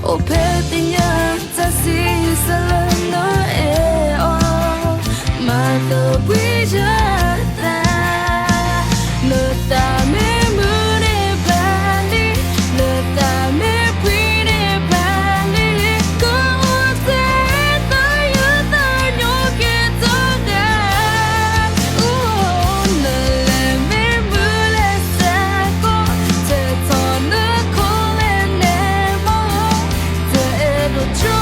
ô phê tình nhớ ta xí xa lần nó mà tớ quý cho ta nợ ta mê mưa để bàn đi nợ ta mê quý để bàn đi có sẽ tới như ta nhô kia tôi đã nợ là mê mưa là xa có thể thọ nước khô lên em mơ để đồ cho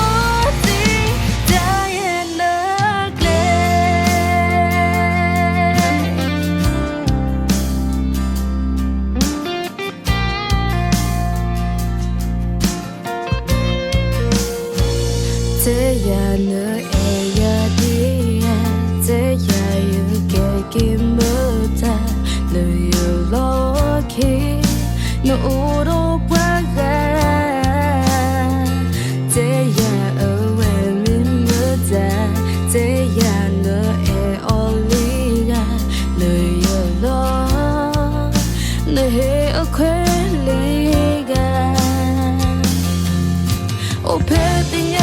đi đã yên nước thế ya nữa ya đi thế ya yêu kể kim mơ ta lời yêu lo khi nó u đâu quá ga thế ya ở bên mình mơ ta thế ya nữa oliga lời yêu lo nơi ở quê liga ô phê tình